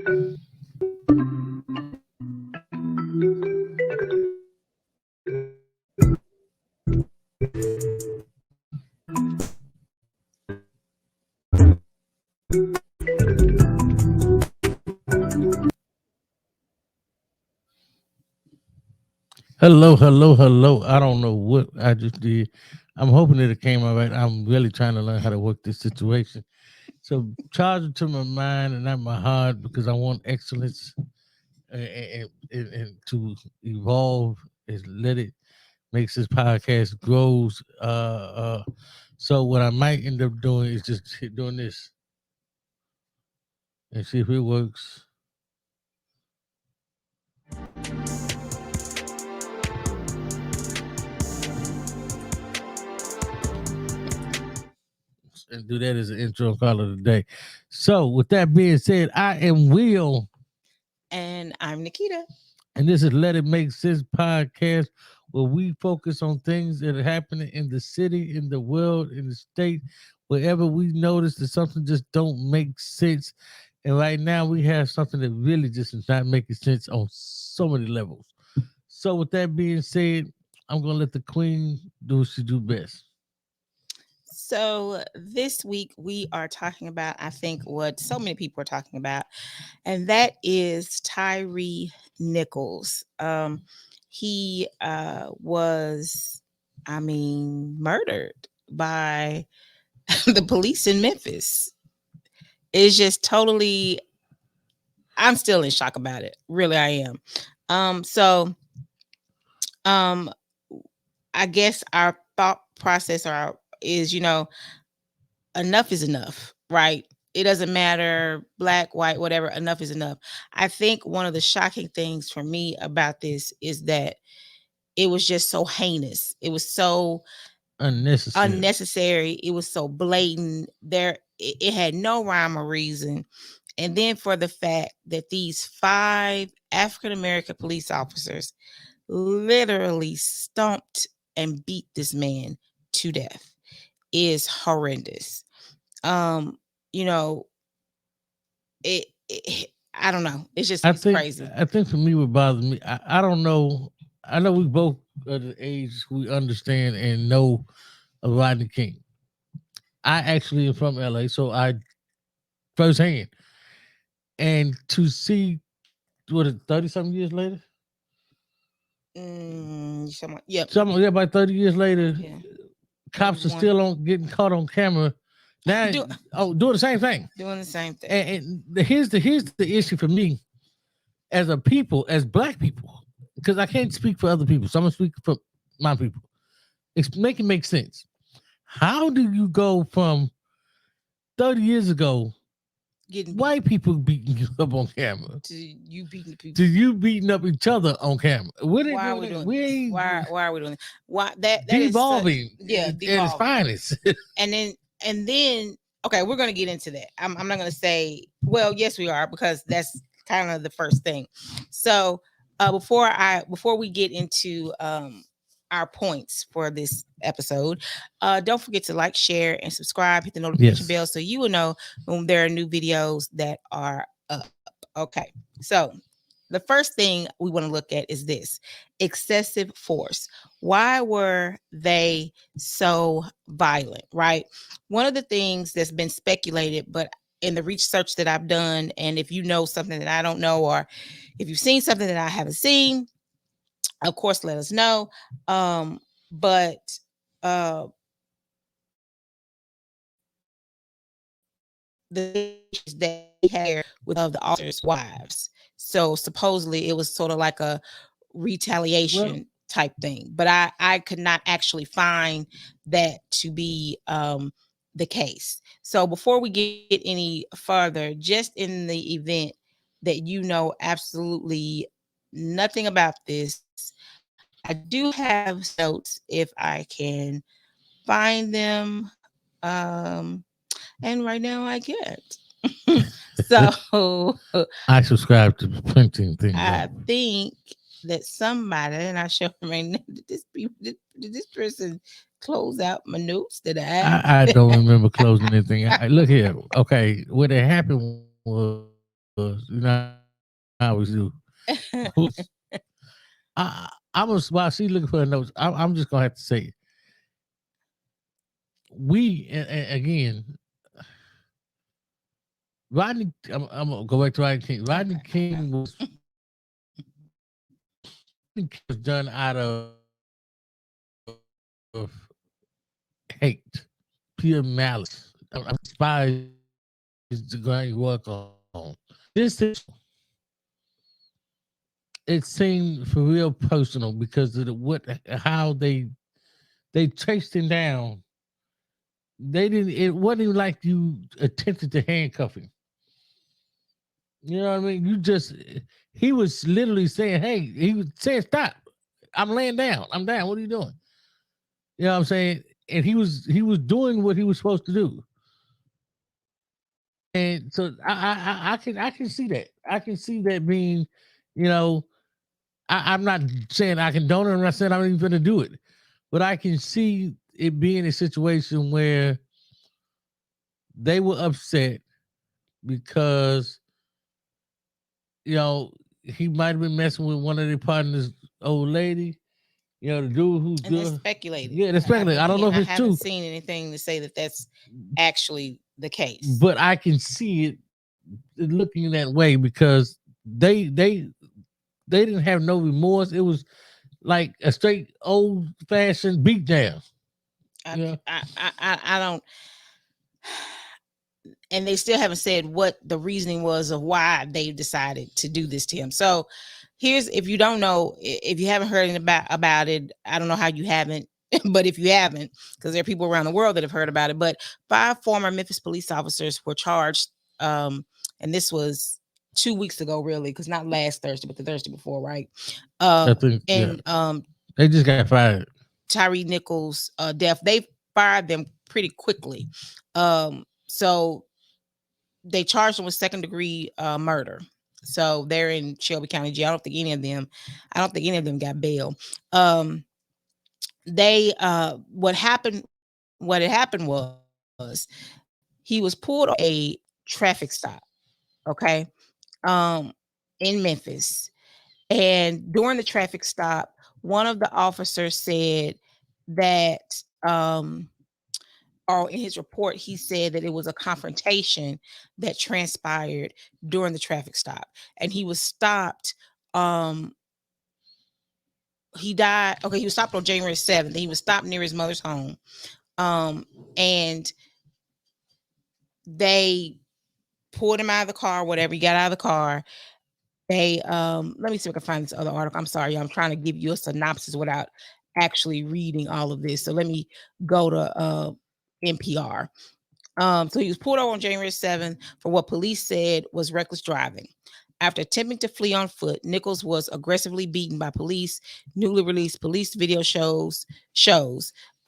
Hello, hello, hello. I don't know what I just did. I'm hoping that it came out right. I'm really trying to learn how to work this situation. So charge it to my mind and not my heart because I want excellence and to evolve is let it makes this podcast grows. So what I might end up doing is just doing this and see if it works. And do that as an intro and call it a day. So with that being said, I am Will. And I'm Nikita. And this is Let It Make Sense podcast, where we focus on things that are happening in the city, in the world, in the state, wherever we notice that something just don't make sense. And right now we have something that really just is not making sense on so many levels. So with that being said, I'm gonna let the queen do what she do best. So this week we are talking about, I think, what so many people are talking about, and that is Tyre Nichols. He was, murdered by the police in Memphis. It's just totally. I'm still in shock about it. Really, I am. So, um, I guess our thought process is, enough is enough, right? It doesn't matter, black, white, whatever, enough is enough. I think one of the shocking things for me about this is that it was just so heinous. It was so unnecessary. It was so blatant. It had no rhyme or reason. And then for the fact that these 5 African American police officers literally stomped and beat this man to death is horrendous. Um, you know, I don't know. It's crazy. I think for me what bothers me, I don't know. I know we both are the age we understand and know of Rodney King. I actually am from LA, so I firsthand. And to see what 30 something years later? Yep. Yeah, about 30 years later, Yeah. cops are still on getting caught on camera. Now doing the same thing. Doing the same thing. And here's the issue for me as a people, as black people, because I can't speak for other people, so I'm gonna speak for my people. Make it make sense. How do you go from 30 years ago white people beating you up on camera to you beating people to you beating up each other on camera? Why are we doing this? Why are we doing this? Why that devolving is at its finest. and then okay, we're gonna get into that. I'm not gonna say, well, yes, we are, because that's kind of the first thing. So before we get into our points for this episode, don't forget to like, share, and subscribe. Hit the notification bell so you will know when there are new videos that are up. Okay, so the first thing we want to look at is this: excessive force. Why were they so violent, right? One of the things that's been speculated, but in the research that I've done, and if you know something that I don't know, or if you've seen something that I haven't seen, of course, let us know. But the that he had with of the officers' wives. So supposedly it was sort of like a retaliation type thing. But I could not actually find that to be the case. So before we get any further, just in the event that you know absolutely nothing about this, I do have some notes if I can find them. Um, and right now I can't. So I subscribe to printing things. I think that somebody, and I show right now, did this person close out my notes that I have? I don't remember closing anything. Look here. Okay, what had happened was You know how we do. I was while she looking for her notes. I'm just gonna have to say, again, Rodney. I'm gonna go back to Rodney King. Rodney King was done out of hate, pure malice. I despise the guy you work on. This it seemed for real personal because of what how they chased him down. They didn't. It wasn't even like you attempted to handcuff him. You know what I mean? You just he was literally saying, "Hey," he was saying, "Stop! I'm laying down. I'm down. What are you doing?" You know what I'm saying? And he was doing what he was supposed to do. And so I can see that. I can see that being, you know, I'm not saying I condone it. I'm not saying I'm even going to do it, but I can see it being a situation where they were upset because he might have been messing with one of their partners' old lady. The dude who's And that's good. speculated. Yeah, that's speculated. I don't know if I it's haven't true, seen anything to say that that's actually the case. but I can see it looking that way because they didn't have no remorse. It was like a straight old fashioned beatdown. Yeah, I don't, and they still haven't said what the reasoning was of why they decided to do this to him. So here's, if you don't know, if you haven't heard about it, I don't know how you haven't, but if you haven't, because there are people around the world that have heard about it, but 5 former Memphis police officers were charged, and this was 2 weeks ago, really, because not last Thursday, but the Thursday before, right? I think And they just got fired. Tyre Nichols' death. They fired them pretty quickly. So they charged them with second degree murder. So they're in Shelby County Jail. I don't think any of them got bail. They what had happened was he was pulled a traffic stop, okay, um, in Memphis. And during the traffic stop, one of the officers said that or in his report, he said that it was a confrontation that transpired during the traffic stop. And he was stopped. Um, he died. Okay, he was stopped on January 7th. He was stopped near his mother's home. Um, and they pulled him out of the car, whatever. He got out of the car. They let me see if I can find this other article. I'm sorry, I'm trying to give you a synopsis without actually reading all of this. So let me go to NPR. So he was pulled over on January 7th for what police said was reckless driving. After attempting to flee on foot, Nichols was aggressively beaten by police. Newly released police video shows,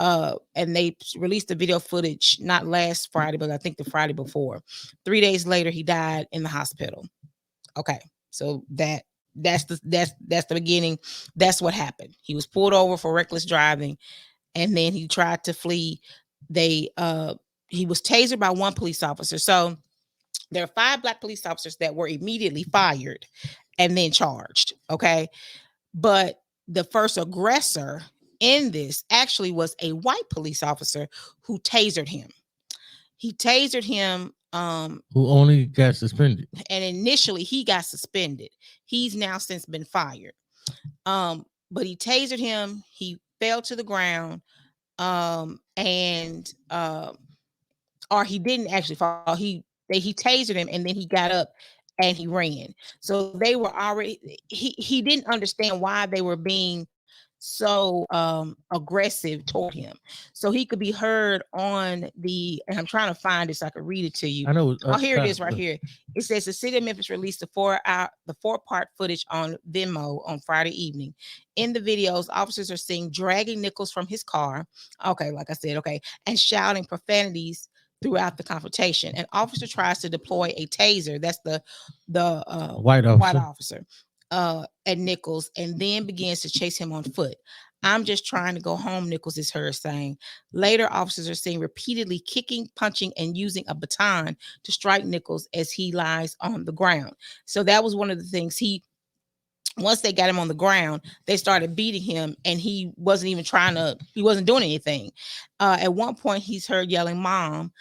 and they released the video footage not last Friday, but I think the Friday before. 3 days later, he died in the hospital. Okay, so that's the beginning. That's what happened. He was pulled over for reckless driving, and then he tried to flee. He was tasered by one police officer. So there are 5 black police officers that were immediately fired and then charged. Okay, but the first aggressor in this actually was a white police officer who tasered him. He tasered him. Who only got suspended. And initially he got suspended. He's now since been fired. But he tasered him. He fell to the ground. And or he didn't actually fall. He tasered him and then he got up and he ran. So they were already, he didn't understand why they were being so aggressive toward him. So he could be heard on and I'm trying to find it so I could read it to you. I know. Oh, here it is right here. It says the city of Memphis released the 4-part footage on Venmo on Friday evening. In the videos, officers are seen dragging Nichols from his car. Okay, like I said, okay, and shouting profanities throughout the confrontation. An officer tries to deploy a taser. That's the white officer. At Nichols, and then begins to chase him on foot. I'm just trying to go home, Nichols is heard saying. Later, officers are seen repeatedly kicking, punching, and using a baton to strike Nichols as he lies on the ground. So that was one of the things once they got him on the ground, they started beating him, and he wasn't even he wasn't doing anything. At one point, he's heard yelling, "Mom."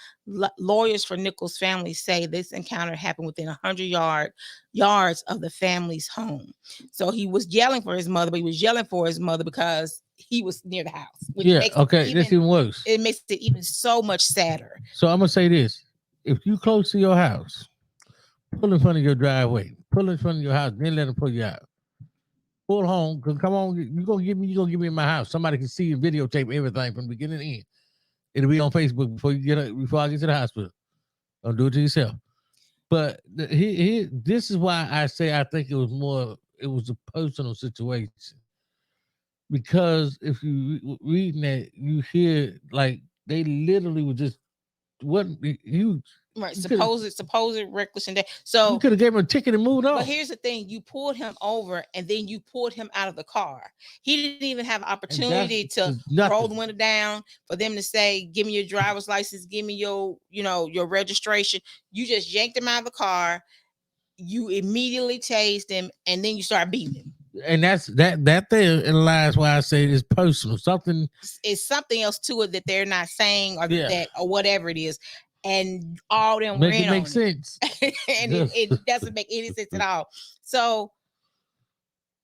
Lawyers for Nichols' family say this encounter happened within 100 yards of the family's home. So he was yelling for his mother, but he was yelling for his mother because he was near the house. Which makes okay, that's even worse. It makes it even so much sadder. So I'm gonna say this: if you close to your house, pull in front of your driveway, pull in front of your house, then let them pull you out. Pull home, come on, you gonna give me in my house. Somebody can see and videotape everything from beginning to end. It'll be on Facebook before I get to the hospital. Don't do it to yourself. But this is why I say I think it was a personal situation. Because if you reading that, you hear like they literally were just wasn't huge. Right, supposed reckless and that. So you could have gave him a ticket and moved on. But here's the thing: you pulled him over, and then you pulled him out of the car. He didn't even have opportunity to roll the window down for them to say, "Give me your driver's license, give me your registration." You just yanked him out of the car. You immediately tased him, and then you start beating him. And that's that there in lies why I say it's personal. It's something else to it that they're not saying, or that or whatever it is. And all them make it make sense. And it doesn't make any sense at all. So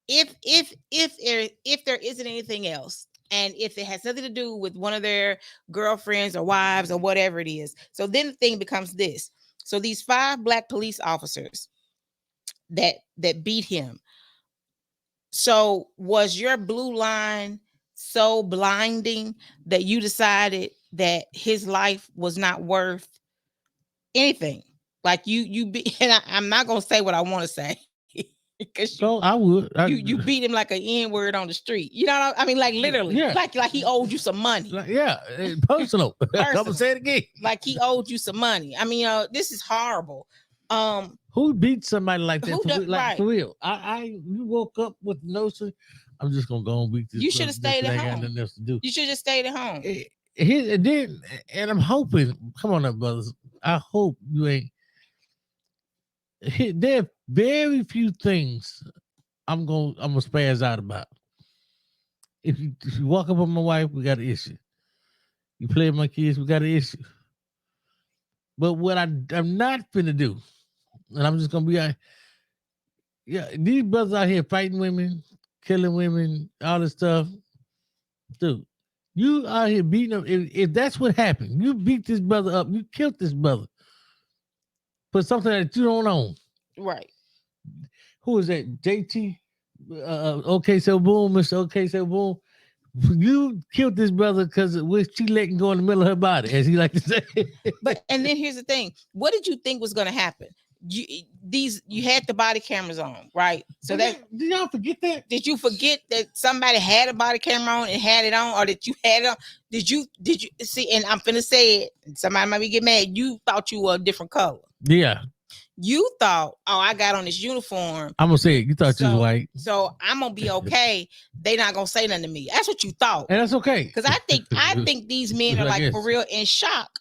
if there isn't anything else, and if it has nothing to do with one of their girlfriends or wives or whatever it is, so then the thing becomes this. So these 5 black police officers that beat him. So was your blue line so blinding that you decided that his life was not worth anything? Like you beat, and I'm not gonna say what I want to say because I would. You beat him like an N-word on the street. You know what I mean? Like literally, like he owed you some money. Personal. I'm gonna say it again. Like he owed you some money. I mean, this is horrible. Who beat somebody like that? For real? You woke up with the notion, I'm just gonna go and beat this. You should have stayed at home. Nothing else to do. You should have stayed at home. And I'm hoping. Come on, up, brothers. I hope you ain't. There are very few things I'm gonna spaz out about. If you walk up on my wife, we got an issue. You play with my kids, we got an issue. But what I'm not finna do, and I'm just gonna be these brothers out here fighting women, killing women, all this stuff. Dude, you out here beating them. If that's what happened, you beat this brother up, you killed this brother for something that you don't own. Right. Who is that? JT? Okay, so boom, Mr. Okay, so boom. You killed this brother because she letting go in the middle of her body, as he like to say. And then here's the thing: what did you think was going to happen? You had the body cameras on, right? So did y'all forget that? Did you forget that somebody had a body camera on and had it on, or that you had it on? Did you see? And I'm finna say it. Somebody might be get mad. You thought you were a different color. Yeah. You thought, oh, I got on this uniform. I'm gonna say it. You thought you was white, so I'm gonna be okay. They not gonna say nothing to me. That's what you thought, and that's okay. Because I think these men are like for real in shock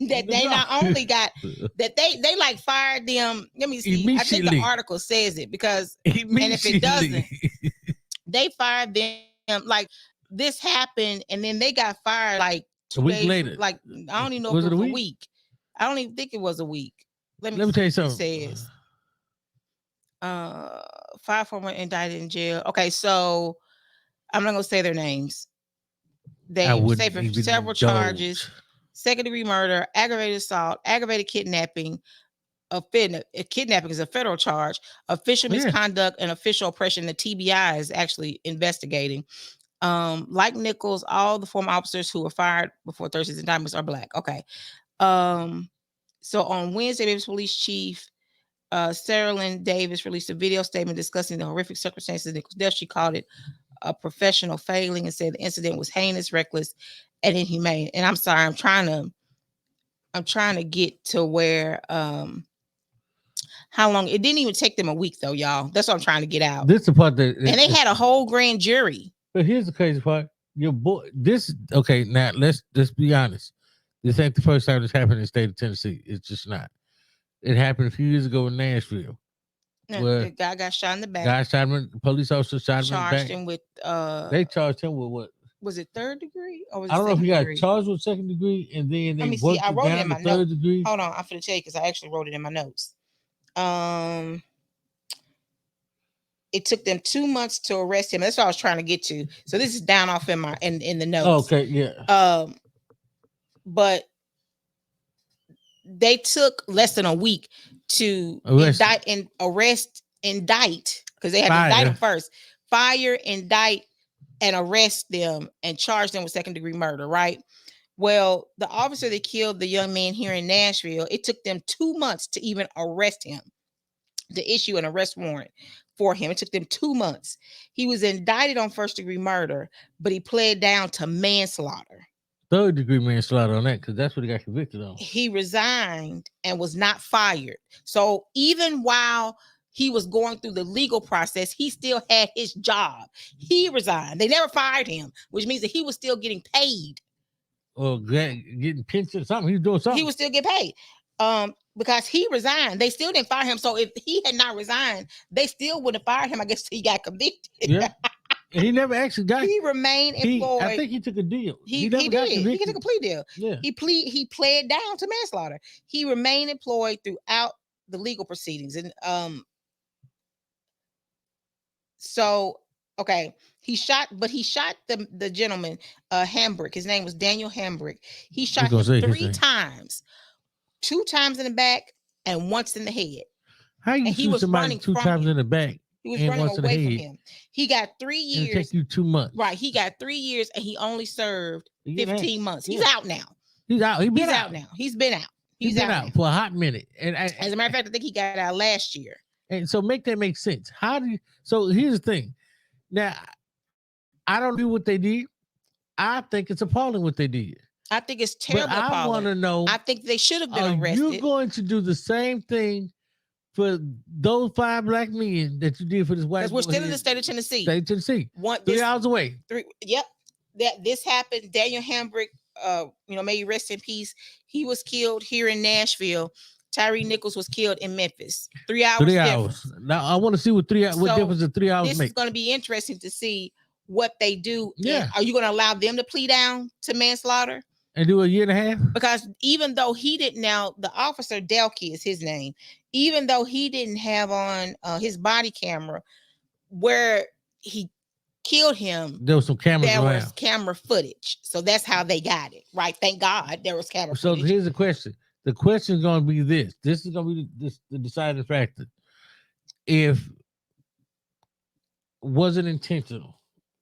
that they not only got that they like fired them. Let me see. I think the article says it because and if it doesn't, they fired them. Like this happened, and then they got fired like 2 weeks later. Like I don't even know if it was a week. I don't even think it was a week. Let me tell you something. It says 5 former indicted in jail. Okay, so I'm not gonna say their names. They say for several charges: second-degree murder, aggravated assault, aggravated kidnapping. Kidnapping is a federal charge. Official misconduct and official oppression. The TBI is actually investigating. Like Nichols, all the former officers who were fired before Thursday's indictments are black. Okay. So on Wednesday, Memphis Police Chief Sarah Lynn Davis released a video statement discussing the horrific circumstances of Nichols' death. She called it a professional failing and said the incident was heinous, reckless, and inhumane. And I'm sorry, I'm trying to get to where how long? It didn't even take them a week though, y'all. That's what I'm trying to get out. This is the part and they had a whole grand jury. But here's the crazy part. Your boy, this okay. Now let's be honest. This ain't the first time this happened in the state of Tennessee. It's just not. It happened a few years ago in Nashville, The where guy got shot in the back, guy shot him. Police officer shot him in the charged back. him with They charged him with what? was it third degree or was I it don't know if second he got degree? charged with second degree, and then Let they me see. worked I it wrote it in down to my note. third degree. Hold on, I'm finna tell you because I actually wrote it in my notes. It took them 2 months to arrest him. That's what I was trying to get to. So this is down off in my in the notes. Okay, yeah. But they took less than a week to indict because they had to indict them first, fire, indict, and arrest them and charge them with second degree murder, right? Well, the officer that killed the young man here in Nashville, it took them 2 months to even arrest him, to issue an arrest warrant for him. It took them 2 months. He was indicted on first degree murder, but he pled down to manslaughter. Third degree manslaughter on that because that's what he got convicted on. He resigned and was not fired. So even while he was going through the legal process, he still had his job. He resigned. They never fired him, which means that he was still getting paid. Or getting pension or something. He was doing something. He was still getting paid. Because he resigned. They still didn't fire him. So if he had not resigned, they still would have fired him. I guess he got convicted. Yeah. And he never actually got. He remained employed. I think he took a deal. He did. He took a plea deal. Yeah. He pled down to manslaughter. He remained employed throughout the legal proceedings. And so okay, he shot the gentleman, Hambrick. His name was Daniel Hambrick. He shot him 3 times, 2 times in the back and once in the head. How you shoot somebody 2 times in the back? He was running away from him. He got 3 years. It'll take you 2 months. Right. He got 3 years and he only served 15 months. He's out now. He's out. He's out now. He's been out. He's been out for a hot minute. And as a matter of fact, I think he got out last year. And so make that make sense. How do you? So here's the thing. Now, I don't know what they did. I think it's appalling what they did. I think it's terrible. But I want to know. I think they should have been arrested. You're going to do the same thing for those 5 black men that you did for this white. Because we're still in the state of Tennessee. State of Tennessee. 3 hours away. Yep. This happened. Daniel Hambrick, may you rest in peace. He was killed here in Nashville. Tyre Nichols was killed in Memphis. 3 hours. 3 hours. Now I want to see what difference the 3 hours this make. This is going to be interesting to see what they do. Yeah. Are you going to allow them to plea down to manslaughter? And do a year and a half? Because even though he didn't, now the officer Delkey is his name, even though he didn't have on his body camera where he killed him, there was some cameras around. There was camera footage. So that's how they got it, right? Thank God there was camera footage. So here's the question. The question is going to be this. This is going to be the deciding factor. If was it intentional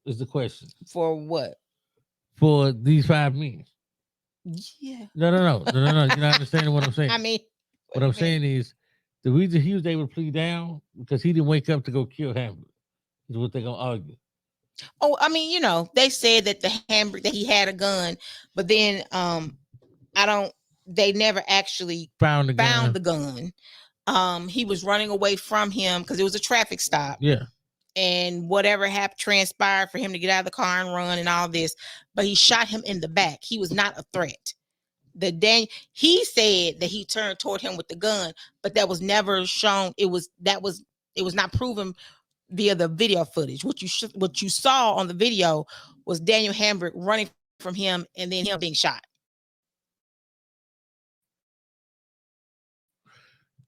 is the question. For what? For these 5 men. Yeah. No. You're not understanding what I'm saying. I mean, what I'm saying is the reason he was able to plead down because he didn't wake up to go kill Hambrick is what they're gonna argue. Oh, I mean, they said that the Hambrick that he had a gun, but then they never actually found the gun. He was running away from him because it was a traffic stop. Yeah. And whatever transpired for him to get out of the car and run and all this, but he shot him in the back. He was not a threat. He said that he turned toward him with the gun, but that was never shown. It was not proven via the video footage. What you saw on the video was Daniel Hambrick running from him and then him being shot.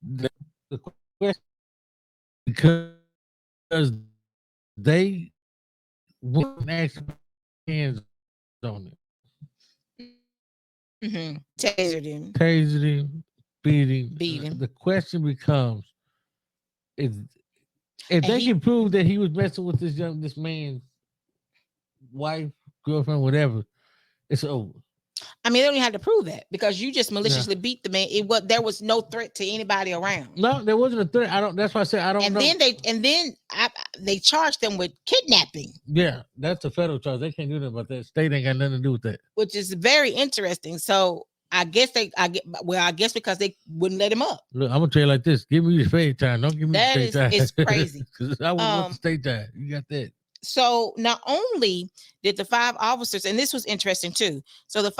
The question, because they wouldn't actually put hands on it. Mm-hmm. Tasered him, beat him. The question becomes: if they can prove that he was messing with this man's wife, girlfriend, whatever, it's over. I mean, they don't even have to prove that because you just maliciously beat the man. There was no threat to anybody around. No, there wasn't a threat. That's why I said I don't know. And then they charged them with kidnapping. Yeah, that's a federal charge. They can't do that about that. State ain't got nothing to do with that. Which is very interesting. So I guess because they wouldn't let him up. Look, I'm gonna tell you like this: give me the state time. Don't give me the state time. It's crazy. Because I want the state time. You got that. So not only did the 5 officers, and this was interesting too. So the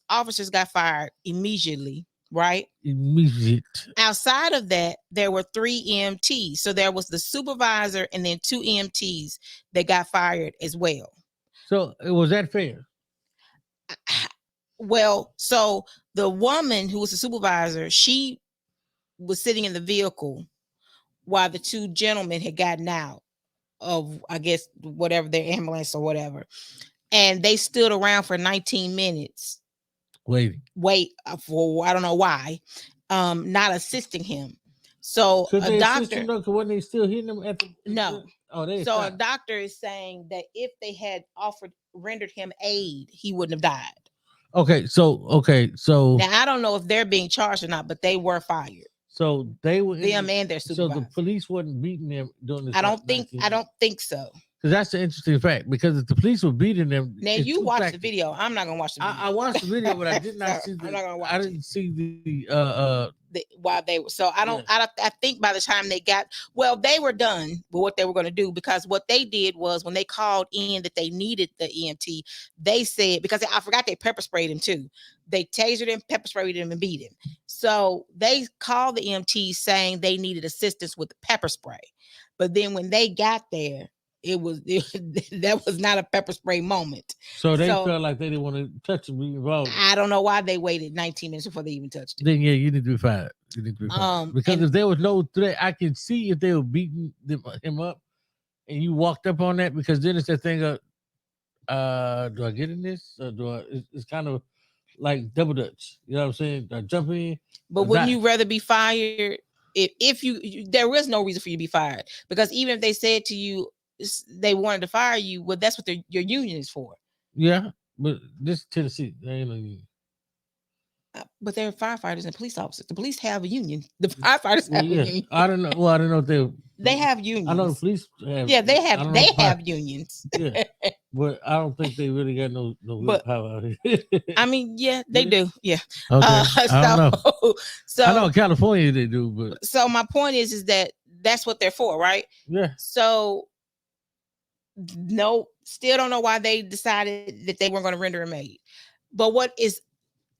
officers got fired immediately, right? Immediate. Outside of that, there were 3 EMTs. So there was the supervisor and then 2 EMTs that got fired as well. So was that fair? Well, so the woman who was the supervisor, she was sitting in the vehicle while the 2 gentlemen had gotten out of, I guess, whatever, their ambulance or whatever. And they stood around for 19 minutes. Wait for, I don't know why, not assisting him. So Could a they doctor, assist him though? Because when they still hitting him at the no. Oh, they so stopped. a doctor is saying that if they had rendered him aid, he wouldn't have died. Okay, so Now I don't know if they're being charged or not, but they were fired. So they were them and their so supervisor. the police wasn't beating them during this. I don't think so. Because that's the interesting fact. Because if the police were beating them, Now you watch the video. I'm not gonna watch the video. I watched the video, but I did not see. I'm not gonna watch. I didn't see while they were. So I don't. Yeah. I think by the time they got, well, they were done with what they were going to do, because what they did was when they called in that they needed the EMT, they said, because I forgot they pepper sprayed him too. They tasered him, pepper sprayed him, and beat him. So they called the EMT saying they needed assistance with the pepper spray, but then when they got there, that was not a pepper spray moment. So they felt like they didn't want to touch him, be involved. I don't know why they waited 19 minutes before they even touched him. Then yeah, you need to be fired. You need to be fired. Because if there was no threat, I can see if they were beating him up, and you walked up on that, because then it's that thing of, do I get in this? Or do I? It's kind of like double dutch. You know what I'm saying? I jump in. But wouldn't you rather be fired if you there is no reason for you to be fired? Because even if they said to you they wanted to fire you, well, that's what your union is for. Yeah, but this Tennessee, they ain't no union. But they're firefighters and police officers. The police have a union. The firefighters have a union. I don't know. Well, I don't know if they have unions. I know the police have. Yeah, they have unions. Yeah, but I don't think they really got no power out here. I mean, yeah, they do. Yeah. Okay. I don't know. So I know in California they do, but so my point is that that's what they're for, right? Yeah. So no, still don't know why they decided that they weren't going to render him aid. But what is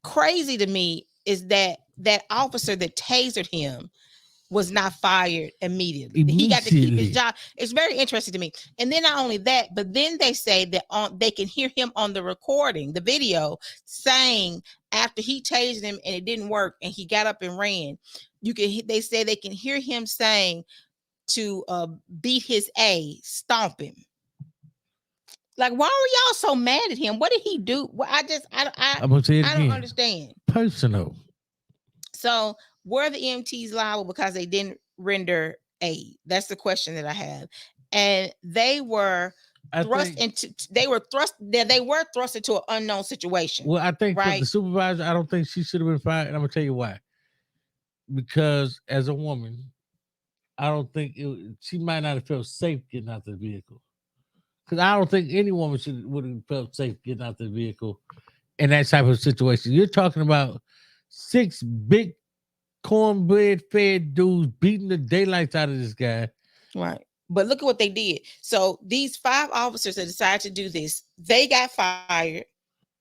crazy to me is that officer that tasered him was not fired immediately. He got to keep his job. It's very interesting to me. And then not only that, but then they say that they can hear him on the recording, the video, saying after he tased him and it didn't work and he got up and ran, they say they can hear him saying to beat his A, stomp him. Like, why are y'all so mad at him? What did he do? Well, I don't understand. Personal. So were the EMTs liable because they didn't render aid? That's the question that I have. And they were thrust into an unknown situation. Well, I think for the supervisor, I don't think she should have been fired. And I'm gonna tell you why. Because as a woman, I don't think she might not have felt safe getting out the vehicle. Because I don't think any woman would have felt safe getting out the vehicle in that type of situation. You're talking about 6 big cornbread fed dudes beating the daylights out of this guy. Right. But look at what they did. So these 5 officers that decided to do this, they got fired.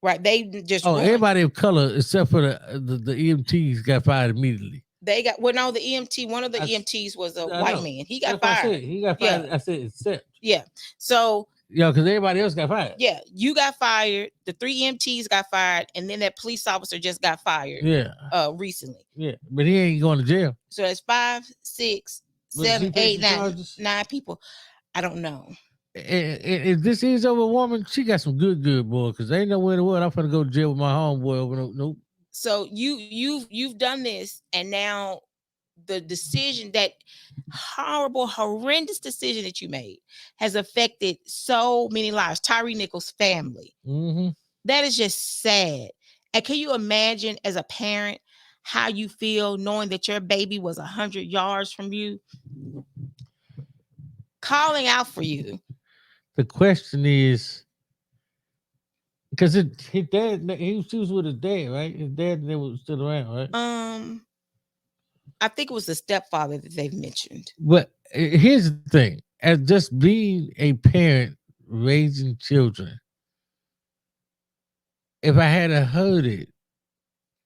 Right. They just everybody of color except for the EMTs got fired immediately. They got one of the EMTs was a white man. He got fired. He got fired. Yeah. I said except. Yeah. So because everybody else got fired. Yeah, you got fired. The 3 EMTs got fired, and then that police officer just got fired. Yeah. Recently. Yeah, but he ain't going to jail. So that's 5, 6, 7, 8, 9 people. I don't know. If this is over a woman, she got some good boy. Because ain't nowhere in the world I'm gonna go to jail with my homeboy over nope. So you've done this, and now the decision, that horrible, horrendous decision that you made, has affected so many lives. Tyre Nichols' family. Mm-hmm. That is just sad. And can you imagine as a parent how you feel knowing that your baby was 100 yards from you, calling out for you? The question is, because his dad, he was with his dad, right? His dad never was still around, right? I think it was the stepfather that they've mentioned. But here's the thing. as just being a parent raising children, if I had heard it,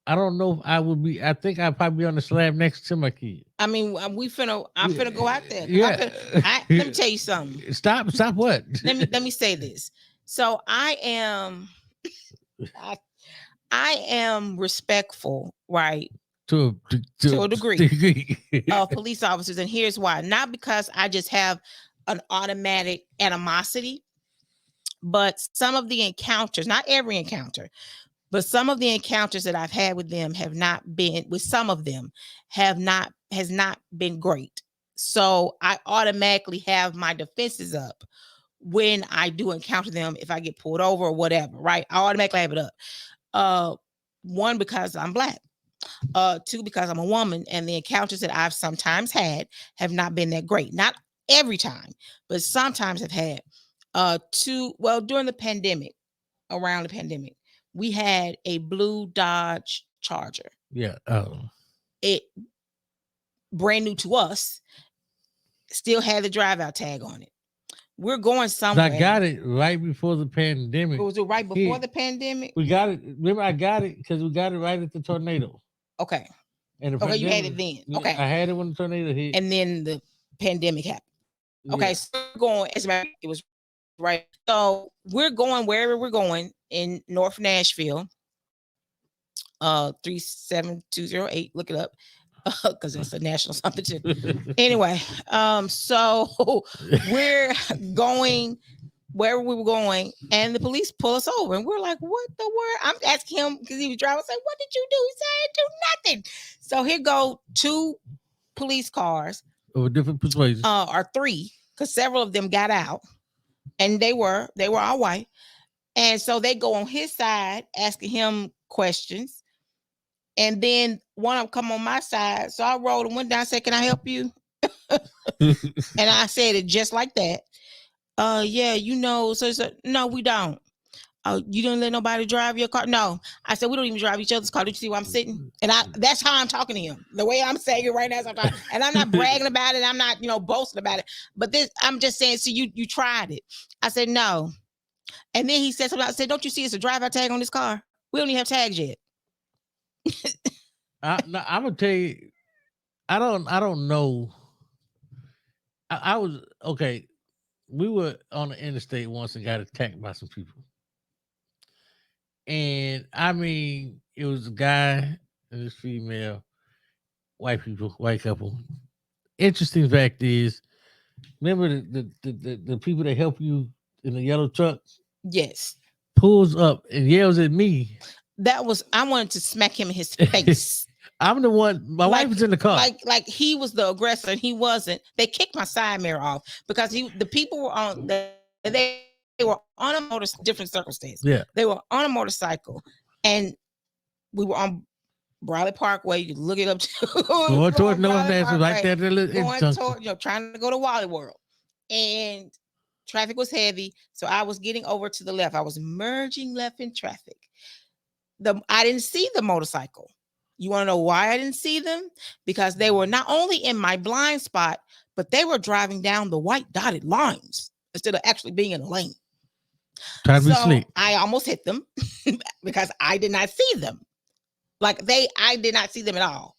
I don't know if I would be. I think I'd probably be on the slab next to my kid. I mean, I'm finna go out there because Yeah. let me tell you something. Stop what? Let me say this. So I, I am respectful, right, to a degree of police officers, and here's why. Not because I just have an automatic animosity, but some of the encounters, not every encounter, but some of the encounters that I've had with them have not been, with some of them has not been great. So I automatically have my defenses up when I do encounter them, if I get pulled over or whatever, right? I automatically have it up. One, because I'm Black. Two, because I'm a woman, and the encounters that I've sometimes had have not been that great. Not every time, but sometimes I've had. Two, well, during the pandemic, around the pandemic, we had a blue Dodge Charger. Yeah. Oh. It brand new to us, still had the drive out tag on it. We're going somewhere. I got it right before the pandemic. Was it right before the pandemic? We got it. Remember, I got it because we got it right at the tornado. Okay. And okay, you had it then. Okay. I had it when the tornado hit. And then the pandemic happened. Okay, yeah. So we're going, it was right. So we're going wherever we're going in North Nashville. 37208. Look it up. Because it's a national something too. Anyway, so we're going wherever we were going, and the police pull us over, and we're like, "What the word?" I'm asking him because he was driving. I said, "What did you do?" He said, "I didn't do nothing." So here go two police cars of different persuasions, or three, because several of them got out, and they were all white, and so they go on his side asking him questions. And then one of them come on my side. So I rolled and went down and said, "Can I help you?" And I said it just like that. Yeah, you know. So he said, "No, we don't." You don't let nobody drive your car? No. I said, "We don't even drive each other's car. Did you see where I'm sitting?" And that's how I'm talking to him. The way I'm saying it right now is I'm talking. And I'm not bragging about it. I'm not, boasting about it. But this, I'm just saying, so you tried it. I said, "No." And then he said something. I said, "Don't you see it's a drive-out tag on this car? We don't even have tags yet." I'm gonna tell you, I don't know. I was okay. We were on the interstate once and got attacked by some people, and I mean, it was a guy and this female, white couple. Interesting fact is, remember the people that help you in the yellow truck? Yes. Pulls up and yells at me. I wanted to smack him in his face. I'm the one. My wife was in the car. Like he was the aggressor and he wasn't. They kicked my side mirror off because the people were on they were on a motorcycle. Different circumstance. Yeah, they were on a motorcycle, and we were on Bradley Parkway. You look it up going toward North Nashville, right there. Going toward, trying to go to Wally World, and traffic was heavy, so I was getting over to the left. I was merging left in traffic. I didn't see the motorcycle. You want to know why I didn't see them? Because they were not only in my blind spot, but they were driving down the white dotted lines instead of actually being in a lane. So I almost hit them because I did not see them. I did not see them at all.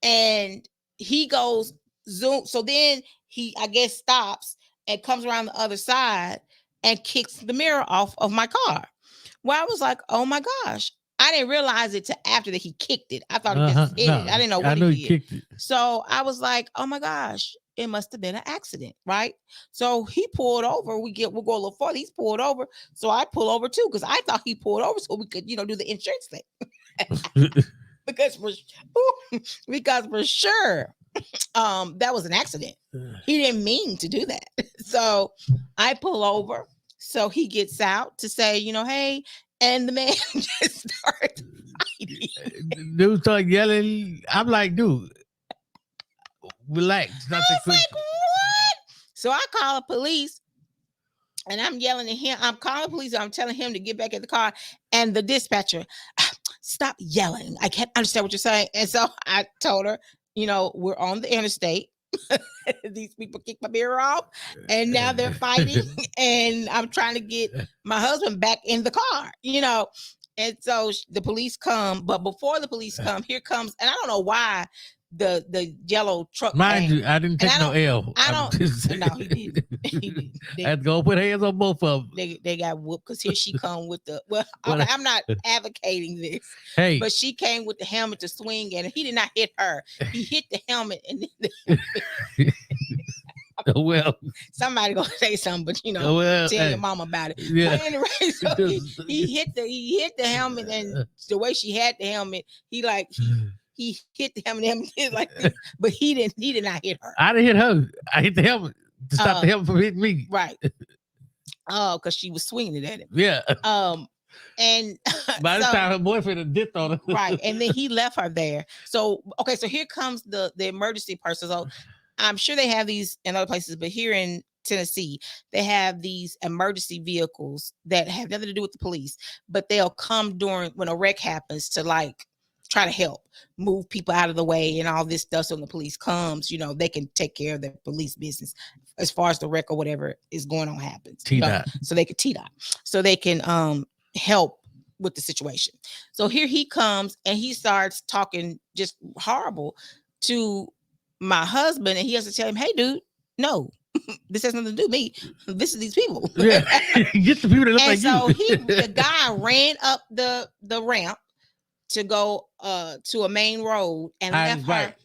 And he goes zoom. So then he, I guess, stops and comes around the other side and kicks the mirror off of my car. Well, I was like, "Oh my gosh." I didn't realize it till after that he kicked it. I thought he just hit it. I didn't know what he kicked it. So I was like, "Oh my gosh, it must have been an accident," right? So he pulled over. We'll go a little further. He's pulled over. So I pull over too because I thought he pulled over so we could, do the insurance thing. because for sure, that was an accident. He didn't mean to do that. So I pull over. So he gets out to say, "Hey," and the man just started fighting. Dude started yelling. I'm like, "Dude, relax." I was like, "What?" So I call the police, and I'm yelling at him. I'm calling the police. I'm telling him to get back in the car, and the dispatcher, "Stop yelling. I can't understand what you're saying." And so I told her, we're on the interstate. These people kicked my mirror off, and now they're fighting, and I'm trying to get my husband back in the car, And so the police come, but before the police come, here comes, and I don't know why the yellow truck Mind came. you, I didn't take no L. I I'm don't. just saying. No, he didn't. He didn't. I had to go put hands on both of them. They got whooped because here she come with the. Well, Well, I'm not advocating this, Hey, but she came with the helmet to swing, and he did not hit her. He hit the helmet, and then well, somebody gonna say something, but well, tell hey, your mom about it. yeah. But anyway, so he hit the helmet, and the way she had the helmet, he hit the helmet hit like this, but he did not hit her. I didn't hit her. I hit the helmet to stop the helmet from hitting me. Right. Oh, because she was swinging it at him. Yeah. And by this time her boyfriend had dipped on her. Right. And then he left her there. So okay, so here comes the emergency person. So I'm sure they have these in other places, but here in Tennessee, they have these emergency vehicles that have nothing to do with the police, but they'll come during when a wreck happens to try to help move people out of the way and all this stuff. So when the police comes, they can take care of the police business as far as the wreck or whatever is going on happens. So they can T-Dot. So they can help with the situation. So here he comes and he starts talking just horrible to my husband, and he has to tell him, "Hey, dude, no, this has nothing to do with me. This is these people." Yeah, get the people that look like so you. The guy ran up the ramp to go to a main road and hide left his her. bike.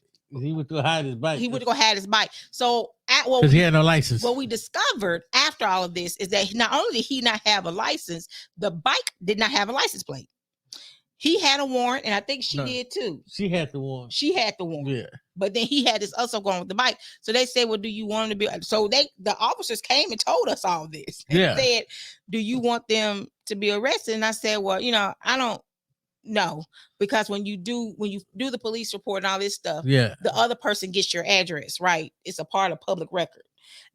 He went to hide his bike. He went to go hide his bike. So because he had no license. What we discovered after all of this is that not only did he not have a license, the bike did not have a license plate. He had a warrant, and I think she did too. She had the warrant. Yeah. But then he had this also going with the bike. So they said, "Well, do you want him to be?" So the officers came and told us all this. And said, "Do you want them to be arrested?" And I said, "Well, I don't know, because when you do the police report and all this stuff, the other person gets your address, right? It's a part of public record."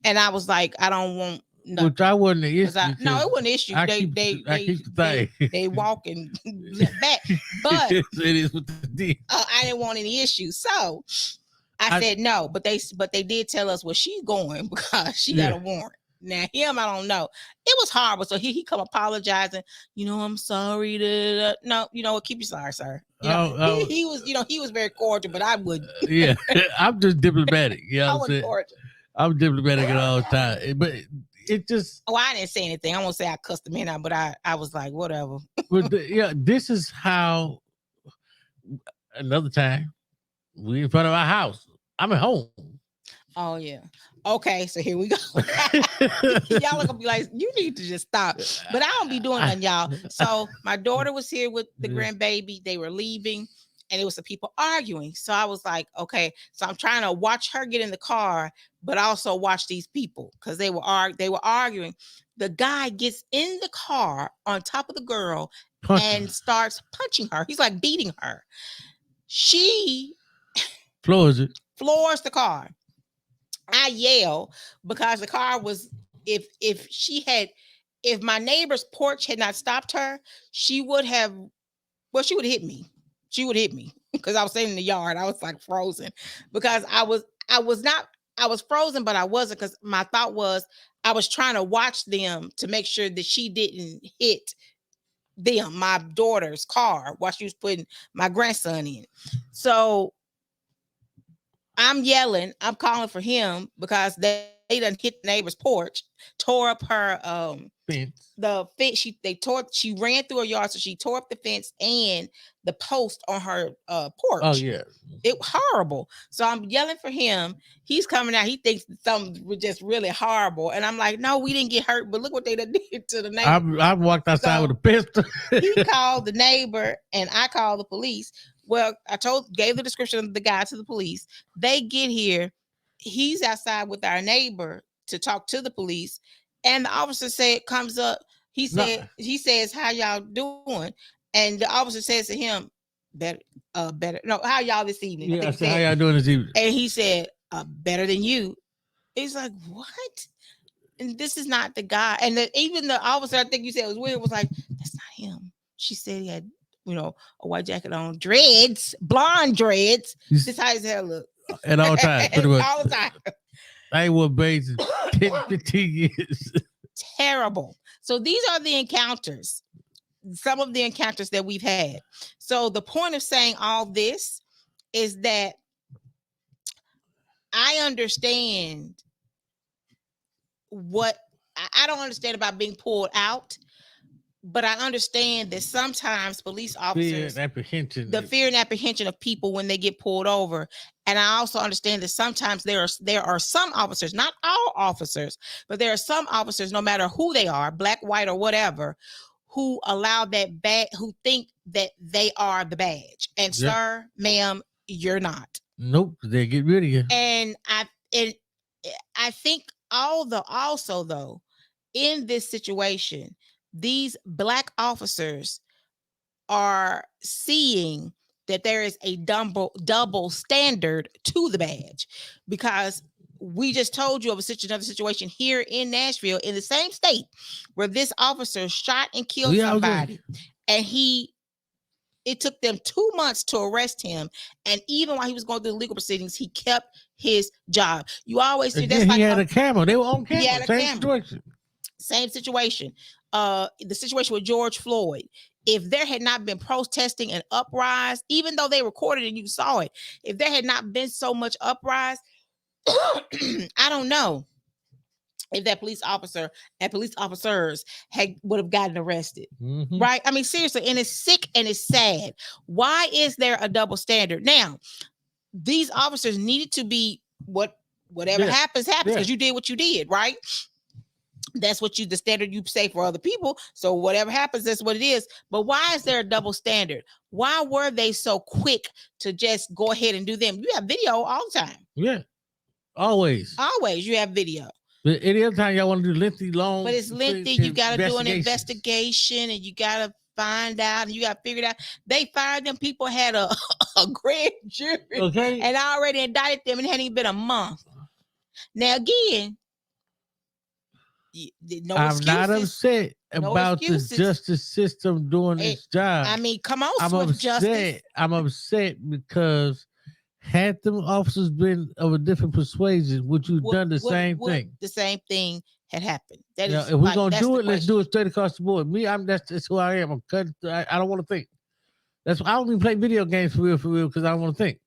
And I was like, "I don't want." No, which I wasn't an issue. No, it wasn't an issue. They walk and back, but it is what they did. I didn't want any issues, so I said no. But they did tell us where she's going because she got a warrant. Now him, I don't know. It was horrible. So he come apologizing. I'm sorry. No, keep your sorry, sir. He was, he was very cordial, but I wouldn't. Yeah, I'm just diplomatic. I wasn't cordial. I'm diplomatic at all times, but it just. Oh, I didn't say anything. I won't say I cussed him out, but I was like, whatever. But this is how. Another time, we in front of our house. I'm at home. Oh yeah. Okay, so here we go. Y'all are gonna be like, you need to just stop. But I don't be doing nothing, y'all. So my daughter was here with the grandbaby. They were leaving, and it was some people arguing. So I was like, okay. So I'm trying to watch her get in the car, but also watch these people because they were arguing. The guy gets in the car on top of the girl and starts punching her. He's like beating her. She floors the car. I yell because the car was, if my neighbor's porch had not stopped her, she would have hit me. She would hit me because I was sitting in the yard. I was like frozen because I was frozen, but I wasn't, because my thought was I was trying to watch them to make sure that she didn't hit them, my daughter's car, while she was putting my grandson in. So I'm yelling, I'm calling for him because they done hit the neighbor's porch, tore up her fence. The fence. She ran through her yard, so she tore up the fence and the post on her porch. Oh yeah. It was horrible. So I'm yelling for him. He's coming out. He thinks something was just really horrible. And I'm like, no, we didn't get hurt, but look what they done did to the neighbor. I walked outside with a pistol. He called the neighbor and I called the police. Well, gave the description of the guy to the police. They get here. He's outside with our neighbor to talk to the police. And the officer comes up. He says, how y'all doing? And the officer says to him, better. No, how y'all this evening? Yeah, I said, how y'all doing this evening? And he said, better than you. He's like, what? And this is not the guy. And even the officer, I think you said it was weird, was like, that's not him. She said he had, a white jacket on, dreads, blonde dreads. This is how his hair look. at all times, pretty much. all the time. I ain't wore beige in 10, 15 years. Terrible. So these are the encounters, some of the encounters that we've had. So the point of saying all this is that I understand what I don't understand about being pulled out, but I understand that sometimes police officers, Fear and apprehension. the fear and apprehension of people when they get pulled over. And I also understand that sometimes there are some officers, not all officers, but there are some officers, no matter who they are, black, white, or whatever, who allow that who think that they are the badge. And Yep. sir, ma'am, you're not. Nope, they get rid of you. And I think also though, in this situation, these black officers are seeing that there is a double standard to the badge, because we just told you of another situation here in Nashville, in the same state, where this officer shot and killed somebody, and it took them 2 months to arrest him, and even while he was going through the legal proceedings, he kept his job. You always see that's he had a camera. They were on camera. He had a camera. Situation. Same situation. The situation with George Floyd. If there had not been protesting and uprise, even though they recorded and you saw it, if there had not been so much uprise, I don't know if that police officer and police officers would have gotten arrested. Mm-hmm. Right? I mean, seriously, and it's sick and it's sad. Why is there a double standard? Now, these officers needed to be whatever happens, because you did what you did, right? That's what the standard you say for other people. So whatever happens, that's what it is. But why is there a double standard? Why were they so quick to just go ahead and do them? You have video all the time. Yeah, always. Always, you have video. But any other time y'all want to do lengthy, long. But it's lengthy. You got to do an investigation, and you got to find out, and you got to figure it out. They fired them. People had a grand jury, and already indicted them, and it hadn't even been a month. Now again. No I'm not upset about the justice system doing its job. I mean, come on, I'm upset. Justice. I'm upset because had them officers been of a different persuasion, would you done the same thing? The same thing had happened. That is, if we're gonna do it, let's do it straight across the board. Me, that's who I am. I'm cutting. I don't want to think. That's why I don't even play video games for real, because I don't want to think.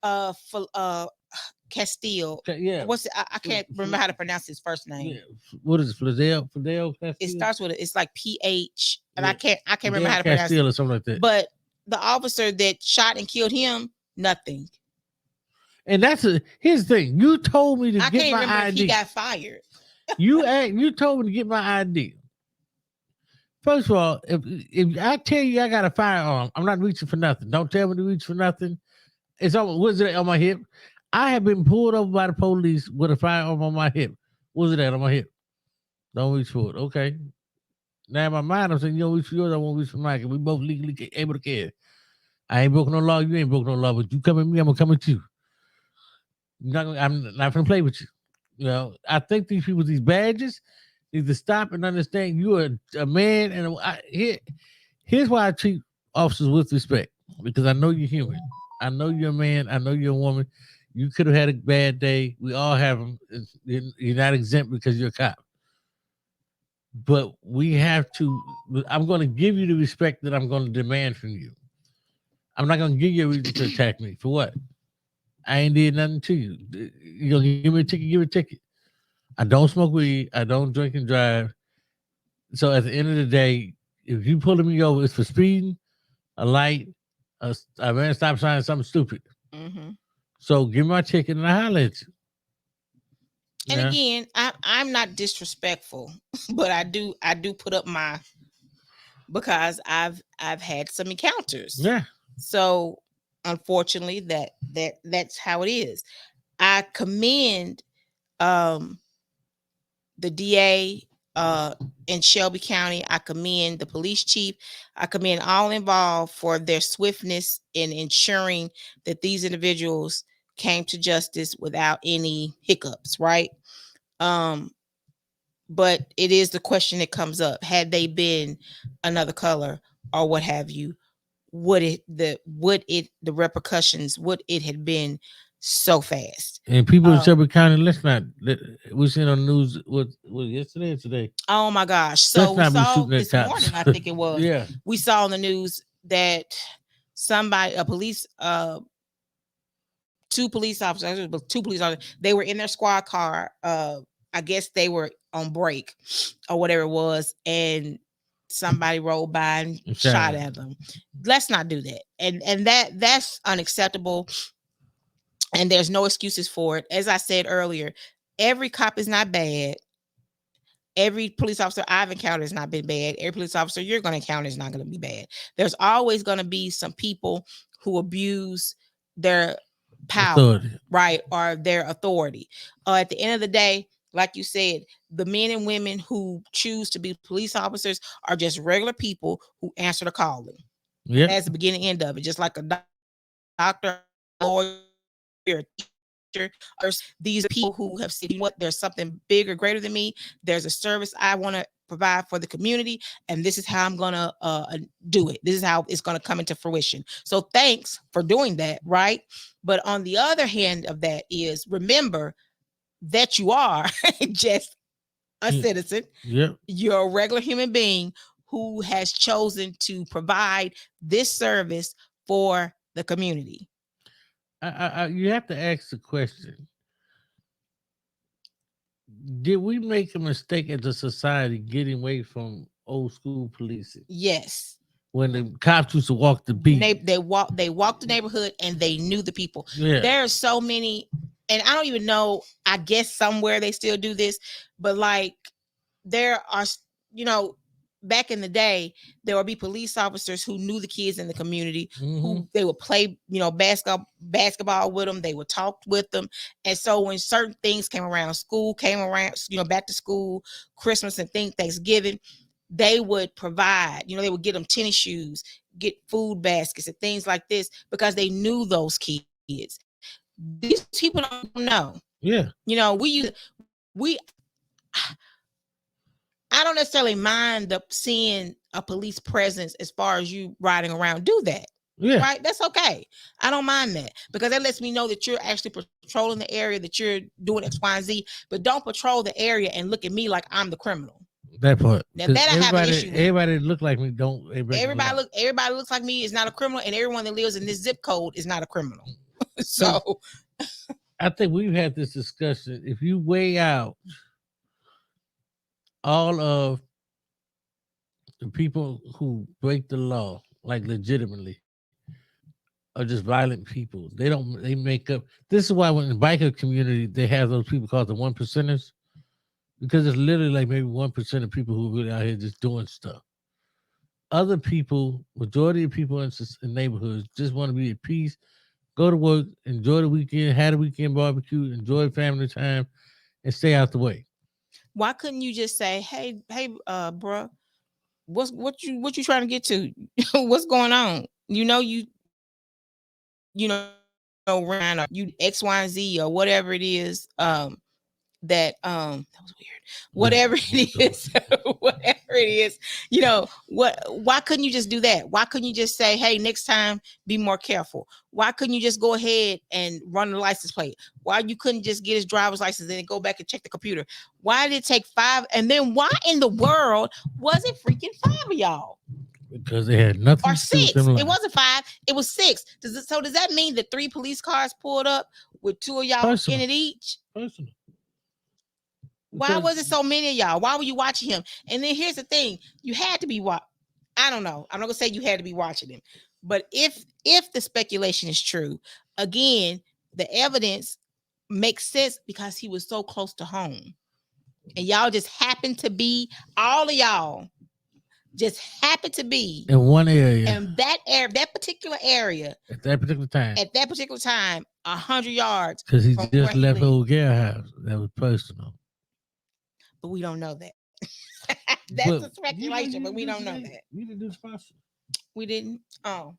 Castile. Yeah. What's it? I can't remember how to pronounce his first name. Yeah. What is it? Fidel Castile? It starts with it's like PH, and I can't remember how to pronounce it. Or something like that. But the officer that shot and killed him, nothing. And here's the thing. You told me to get my ID. I can't remember if he got fired. You told me to get my ID. First of all, if I tell you I got a firearm, I'm not reaching for nothing. Don't tell me to reach for nothing. It's what's it on my hip? I have been pulled over by the police with a firearm on my hip. What's it at on my hip? Don't reach for it. Okay. Now in my mind, I'm saying, you don't reach for yours, I won't reach for mine. We both legally able to carry. I ain't broken no law. You ain't broken no law. But you come at me, I'm gonna come at you. I'm not gonna play with you. You know, I think these people, these badges, need to stop and understand you are a man. And here's why I treat officers with respect, because I know you're human. I know you're a man. I know you're a woman. You could have had a bad day. We all have them. You're not exempt because you're a cop. But we have to, I'm going to give you the respect that I'm going to demand from you. I'm not going to give you a reason to attack me. For what? I ain't did nothing to you. You're going to give me a ticket, give me a ticket. I don't smoke weed. I don't drink and drive. So at the end of the day, if you pulling me over, it's for speeding, a light, I ran stop sign, something stupid. Mm-hmm. So give me my ticket and I holler at you. And again, I'm not disrespectful, but I do put up because I've had some encounters. Yeah. So unfortunately, that's how it is. I commend the DA in Shelby County. I commend the police chief. I commend all involved for their swiftness in ensuring that these individuals came to justice without any hiccups, right? But it is the question that comes up: had they been another color or what have you, the repercussions, would it have been so fast. And people in Shelby County, let's not. We seen on the news what was yesterday or today. Oh my gosh! Let's So we not be saw shooting at this cops. morning, I think it was. Yeah, We saw on the news that a police, two police officers, they were in their squad car. I guess they were on break or whatever it was, and somebody rolled by and shot at them. Let's not do that. And that's unacceptable. And there's no excuses for it. As I said earlier, every cop is not bad. Every police officer I've encountered has not been bad. Every police officer you're going to encounter is not going to be bad. There's always going to be some people who abuse their power, authority. Right, or their authority. At the end of the day, like you said, the men and women who choose to be police officers are just regular people who answer the calling. Yeah, that's the beginning and end of it. Just like a doctor, lawyer, teacher, these are people who have said, you know what, there's something bigger, greater than me. There's a service I want to provide for the community, and this is how I'm gonna do it. This is how it's gonna come into fruition. So thanks for doing that, right? But on the other hand of that is, remember that you are just a citizen. Yep. You're a regular human being who has chosen to provide this service for the community. You have to ask the question: did we make a mistake as a society getting away from old school policing? Yes. When the cops used to walk the beat, they walked the neighborhood and they knew the people. Yeah. There are so many, and I don't even know. I guess somewhere they still do this, but like there are, back in the day, there would be police officers who knew the kids in the community, who they would play, basketball with them. They would talk with them. And so when certain things came around, school came around, back to school, Christmas and Thanksgiving, they would provide, they would get them tennis shoes, get food baskets and things like this because they knew those kids. These people don't know. Yeah. I don't necessarily mind seeing a police presence as far as you riding around. Do that. Yeah. Right? That's okay. I don't mind that because that lets me know that you're actually patrolling the area, that you're doing X, Y, and Z, but don't patrol the area and look at me like I'm the criminal. That part. Now that I have an issue with. Everybody that look like me don't. Everybody looks like me is not a criminal, and everyone that lives in this zip code is not a criminal. So I think we've had this discussion. If you weigh out all of the people who break the law, like legitimately, are just violent people. They make up. This is why when in the biker community, they have those people called the 1%ers, because it's literally like maybe 1% of people who are really out here just doing stuff. Other people, majority of people in neighborhoods just want to be at peace, go to work, enjoy the weekend, have a weekend barbecue, enjoy family time, and stay out the way. Why couldn't you just say, hey, bro, what you trying to get to? What's going on? Around you X, Y, and Z or whatever it is. That was weird. Whatever it is, whatever it is, why couldn't you just do that? Why couldn't you just say, hey, next time be more careful? Why couldn't you just go ahead and run the license plate? Why you couldn't just get his driver's license and then go back and check the computer? Why did it take 5? And then why in the world was it freaking 5 of y'all? Because they had nothing or 6. It wasn't 5, it was 6. Does that mean that 3 police cars pulled up with 2 of y'all in it each? Personal. Why was it so many of y'all? Why were you watching him? And then here's the thing: you had to be I don't know. I'm not gonna say you had to be watching him, but if the speculation is true, again, the evidence makes sense because he was so close to home, and y'all just happened to be all of y'all just happened to be in one area, and that particular area at that particular time, 100 yards. Because he just left old Gare house. That was personal. But we don't know that. That's a speculation, but we don't know that. We didn't do the sponsor. We didn't? Oh.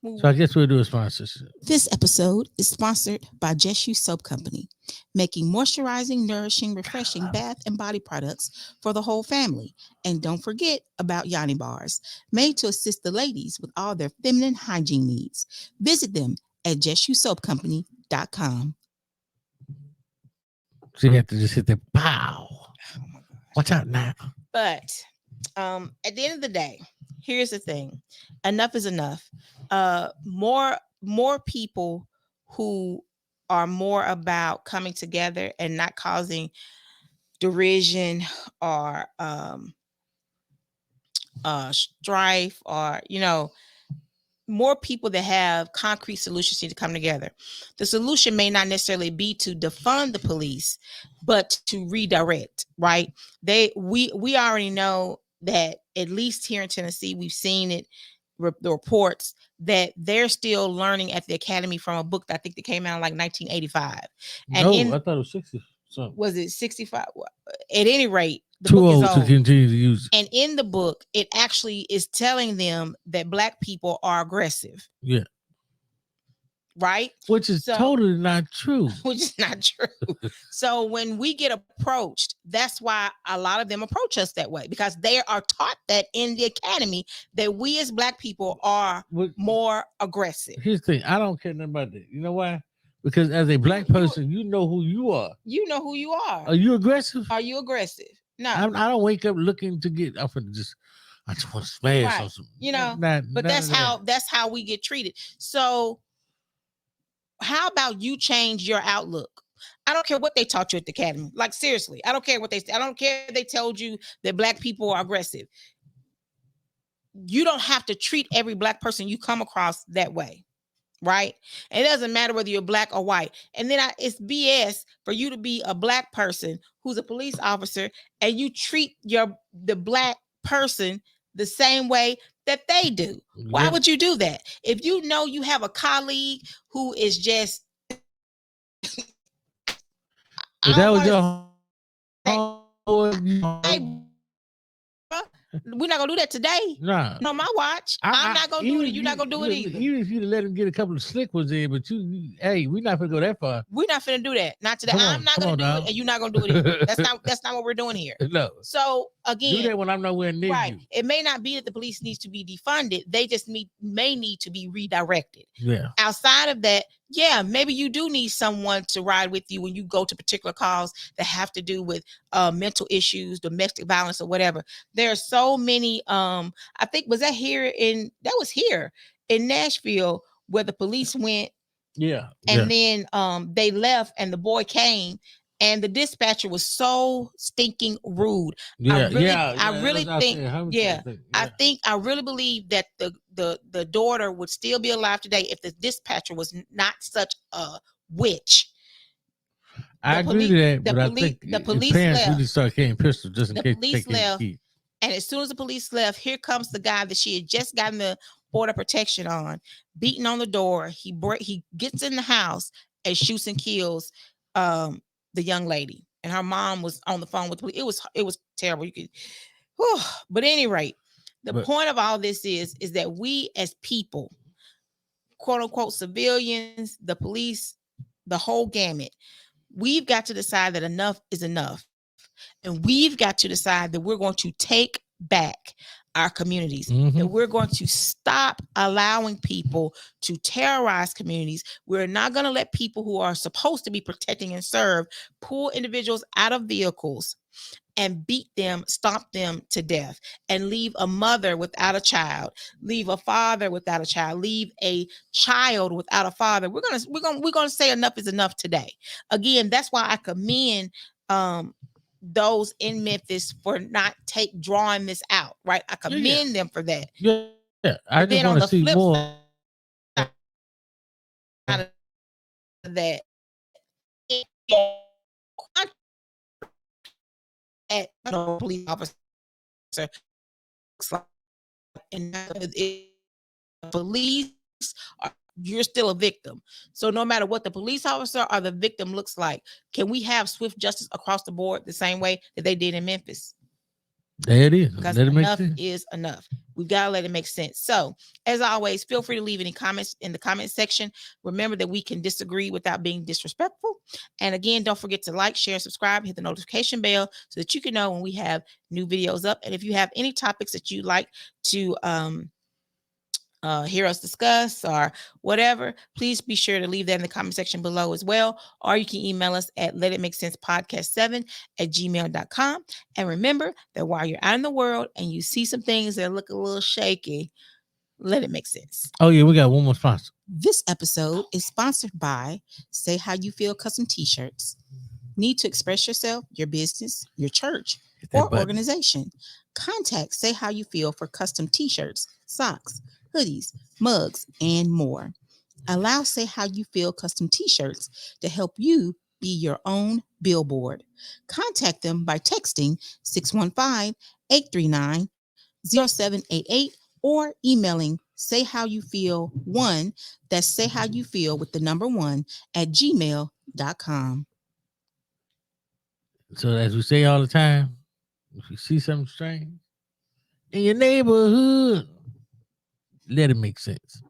So I guess we'll do a sponsorship. This episode is sponsored by Just You Soap Company, making moisturizing, nourishing, refreshing bath and body products for the whole family. And don't forget about Yanni Bars, made to assist the ladies with all their feminine hygiene needs. Visit them at JustYouSoapCompany.com. She had to just hit that pow. Oh my God. Watch out now. But at the end of the day, here's the thing. Enough is enough. More people who are more about coming together and not causing derision or strife, or more people that have concrete solutions need to come together. The solution may not necessarily be to defund the police, but to redirect, right? We already know that, at least here in Tennessee, we've seen it, the reports that they're still learning at the academy from a book that I think that came out in like 1985. And No, I thought it was 60 something. was it 65? At any rate, the Too book is old to old. continue to use it. And in the book, it actually is telling them that Black people are aggressive. Yeah. Right? Which is totally not true. Which is not true. So when we get approached, that's why a lot of them approach us that way, because they are taught that in the academy that we as Black people are more aggressive. Here's the thing. I don't care nothing about that. You know why? Because as a Black person, you know who you are. You know who you are. Are you aggressive? Are you aggressive? No. I don't wake up looking to get. I just want to smash on some. But that's how we get treated. So how about you change your outlook? I don't care what they taught you at the academy. Like, seriously, I don't care what I don't care if they told you that Black people are aggressive. You don't have to treat every Black person you come across that way. Right? And it doesn't matter whether you're Black or white. And then it's BS for you to be a Black person who's a police officer and you treat the Black person the same way that they do. Why would you do that? If you know you have a colleague who is just that was your we're not gonna do that today. Nah. No, my watch. I'm not gonna do it. You're not gonna do it either. Even if you let him get a couple of slick ones in, but hey, we're not gonna go that far. We're not finna do that. Not today. I'm not gonna do it, and you're not gonna do it either. That's not what we're doing here. No. So again, do that when I'm nowhere near you. It may not be that the police needs to be defunded. They just may need to be redirected. Yeah. Outside of that, yeah, maybe you do need someone to ride with you when you go to particular calls that have to do with mental issues, domestic violence, or whatever. There are so many. I think was here in Nashville where the police went. Yeah. And then they left, and the boy came, and the dispatcher was so stinking rude. I really believe that the daughter would still be alive today if the dispatcher was not such a witch. I agree to that, but I think the police parents really start carrying pistols just in case they take the And as soon as the police left, here comes the guy that she had just gotten the order of protection on, beating on the door. He gets in the house and shoots and kills the young lady. And her mom was on the phone with the police. It was terrible. But at any rate, the point of all this is that we as people, quote unquote civilians, the police, the whole gamut, we've got to decide that enough is enough. And we've got to decide that we're going to take back our communities, that we're going to stop allowing people to terrorize communities. We're not going to let people who are supposed to be protecting and serve pull individuals out of vehicles and beat them, stomp them to death, and leave a mother without a child, leave a father without a child, leave a child without a father. We're gonna say enough is enough today. Again, that's why I commend those in Memphis for not drawing this out. Right, I commend them for that. Yeah, I just want to see more. That at police officer and police you're still a victim. So no matter what the police officer or the victim looks like, can we have swift justice across the board the same way that they did in Memphis? There it is. Because enough is enough. We've got to let it make sense. So, as always, feel free to leave any comments in the comment section. Remember that we can disagree without being disrespectful. And again, don't forget to like, share, and subscribe. Hit the notification bell so that you can know when we have new videos up. And if you have any topics that you'd like to hear us discuss or whatever, please be sure to leave that in the comment section below as well. Or you can email us at letitmakesensepodcast7@gmail.com. And remember that while you're out in the world and you see some things that look a little shaky, let it make sense. Oh, yeah, we got one more sponsor. This episode is sponsored by Say How You Feel Custom T-shirts. Need to express yourself, your business, your church, or organization? Contact Say How You Feel for custom T-shirts, socks, hoodies, mugs, and more. Allow Say How You Feel custom T-shirts to help you be your own billboard. Contact them by texting 615-839-0788 or emailing sayhowyouFeel1, that's Say How You Feel with the number 1 at gmail.com. So as we say all the time, if you see something strange in your neighborhood, let it make sense.